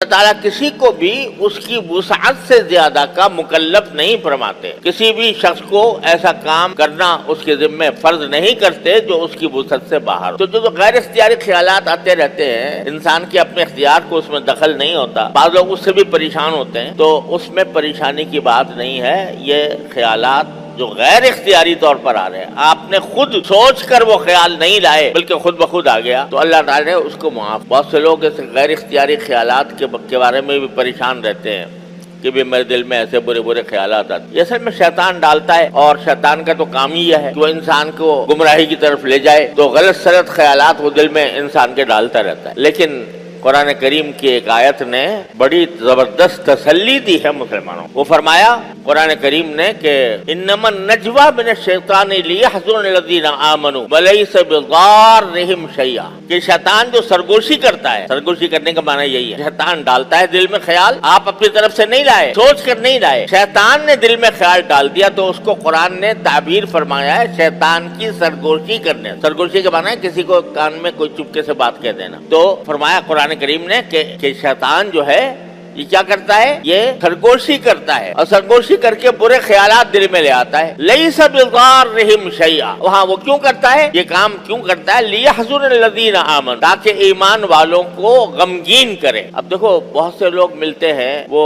اللہ تعالیٰ کسی کو بھی اس کی وسعت سے زیادہ کا مکلف نہیں فرماتے، کسی بھی شخص کو ایسا کام کرنا اس کے ذمہ فرض نہیں کرتے جو اس کی وسعت سے باہر ہو۔ تو جو غیر اختیاری خیالات آتے رہتے ہیں، انسان کے اپنے اختیار کو اس میں دخل نہیں ہوتا، بعض لوگ اس سے بھی پریشان ہوتے ہیں، تو اس میں پریشانی کی بات نہیں ہے۔ یہ خیالات جو غیر اختیاری طور پر آ رہے ہیں، آپ نے خود سوچ کر وہ خیال نہیں لائے بلکہ خود بخود آ گیا، تو اللہ تعالیٰ نے اس کو معاف۔ بہت سے لوگ اس غیر اختیاری خیالات کے بارے میں بھی پریشان رہتے ہیں کہ بھی میرے دل میں ایسے برے برے خیالات آتے ہیں۔ یہ اصل میں شیطان ڈالتا ہے، اور شیطان کا تو کام ہی یہ ہے کہ وہ انسان کو گمراہی کی طرف لے جائے، تو غلط سلط خیالات وہ دل میں انسان کے ڈالتا رہتا ہے۔ لیکن قرآن کریم کی ایک آیت نے بڑی زبردست تسلی دی ہے مسلمانوں کو۔ وہ فرمایا قرآن کریم نے کہ انما النجوى من الشیطان لیحزن الذین آمنوا وليس بضارهم شیئا، کہ شیطان جو سرگوشی کرتا ہے، سرگوشی کرنے کا معنی یہی ہے، شیطان ڈالتا ہے دل میں خیال، آپ اپنی طرف سے نہیں لائے، سوچ کر نہیں لائے، شیطان نے دل میں خیال ڈال دیا، تو اس کو قرآن نے تعبیر فرمایا ہے شیطان کی سرگوشی کرنے۔ سرگوشی کا معنی ہے کسی کو کان میں کوئی چپکے سے بات کہہ دینا۔ تو فرمایا قرآن کریم نے کہ شیطان جو ہے یہ کیا کرتا ہے، یہ سرگوشی کرتا ہے، اور سرگوشی کر کے برے خیالات دل میں لے آتا ہے۔ لیس بضارهم شیئا، وہاں وہ کیوں کرتا ہے، یہ کام کیوں کرتا ہے، لیحزن الذین آمنوا، تاکہ ایمان والوں کو غمگین کرے۔ اب دیکھو بہت سے لوگ ملتے ہیں، وہ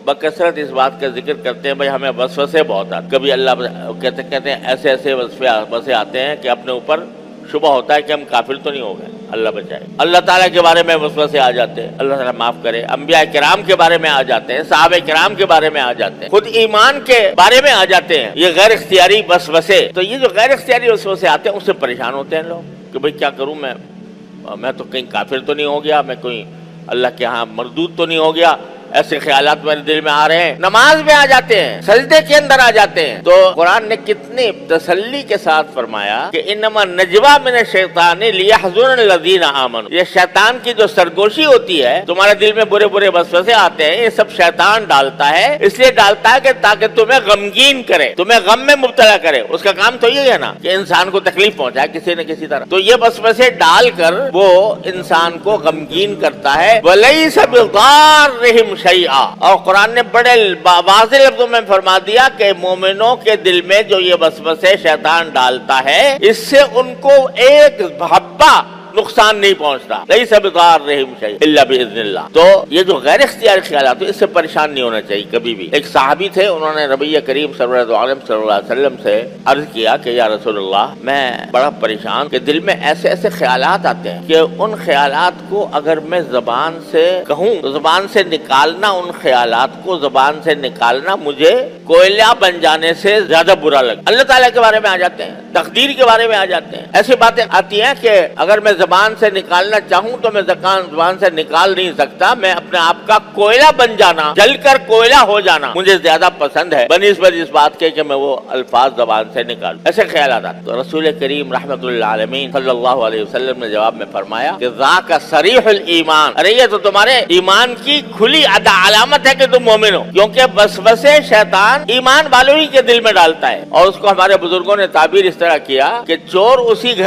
بکثرت اس بات کا ذکر کرتے ہیں بھائی ہمیں وسوسے بہت آتے، کبھی اللہ کہتے ہیں ایسے ایسے وسوسے آتے ہیں کہ اپنے اوپر شبہ ہوتا ہے کہ ہم کافر تو نہیں ہو گئے، اللہ بچائے۔ اللہ تعالیٰ کے بارے میں وسوسے آ جاتے ہیں، اللہ تعالیٰ معاف کرے۔ انبیاء کرام کے بارے میں آ جاتے ہیں، صحابہ کرام کے بارے میں آ جاتے ہیں، خود ایمان کے بارے میں آ جاتے ہیں۔ یہ غیر اختیاری وسوسے، تو یہ جو غیر اختیاری وسوسے آتے ہیں اس سے پریشان ہوتے ہیں لوگ کہ بھائی کیا کروں میں تو کہیں کافر تو نہیں ہو گیا، میں کوئی اللہ کے ہاں مردود تو نہیں ہو گیا، ایسے خیالات میرے دل میں آ رہے ہیں۔ نماز میں آ جاتے ہیں، سجدے کے اندر آ جاتے ہیں، تو قرآن نے کتنی تسلی کے ساتھ فرمایا کہ انما النجوى من الشیطان لیحزن الذین آمنوا، یہ شیطان کی جو سرگوشی ہوتی ہے، تمہارے دل میں برے برے وسوسے آتے ہیں، یہ سب شیطان ڈالتا ہے، اس لیے ڈالتا ہے کہ تاکہ تمہیں غمگین کرے، تمہیں غم میں مبتلا کرے۔ اس کا کام تو یہ ہے نا کہ انسان کو تکلیف پہنچائے کسی نہ کسی طرح، تو یہ وسوسے ڈال کر وہ انسان کو غمگین کرتا ہے۔ وَلَيْسَ بِضَارِّهِمْ شیئا، اور قرآن نے بڑے واضح لفظوں میں فرما دیا کہ مومنوں کے دل میں جو یہ وسوسے شیطان ڈالتا ہے، اس سے ان کو ایک حبہ نقصان نہیں پہنچتا۔ لیس بضارهم شیئا الا باذن اللہ۔ تو یہ جو غیر اختیاری خیالات اس سے پریشان نہیں ہونا چاہیے کبھی بھی۔ ایک صحابی تھے، انہوں نے نبی کریم صلی اللہ علیہ وسلم سے عرض کیا کہ یا رسول اللہ، میں بڑا پریشان کہ دل میں ایسے ایسے خیالات آتے ہیں کہ ان خیالات کو اگر میں زبان سے کہوں تو زبان سے نکالنا، ان خیالات کو زبان سے نکالنا مجھے کوئلہ بن جانے سے زیادہ برا لگا۔ اللہ تعالیٰ کے بارے میں آ جاتے ہیں، تقدیر کے بارے میں آ جاتے ہیں، ایسی باتیں آتی ہیں کہ اگر میں زبان سے نکالنا چاہوں تو میں زبان سے نکال نہیں سکتا، میں اپنے آپ کا کوئلہ بن جانا، جل کر کوئلہ ہو جانا مجھے زیادہ پسند ہے بنسبت اس بات کے کہ میں وہ الفاظ زبان سے نکالوں۔ ایسے خیالات آتے، تو رسول کریم رحمت اللہ عالمین صلی اللہ علیہ وسلم نے جواب میں فرمایا کہ ذاک صریح الایمان، ارے یہ تو تمہارے ایمان کی کھلی علامت ہے کہ تم مومن ہو، کیونکہ وسوسے شیطان ایمان والوں ہی کے دل میں ڈالتا ہے، اور اس کو ہمارے بزرگوں نے تعبیر اس طرح کیا کہ چور اسی گھر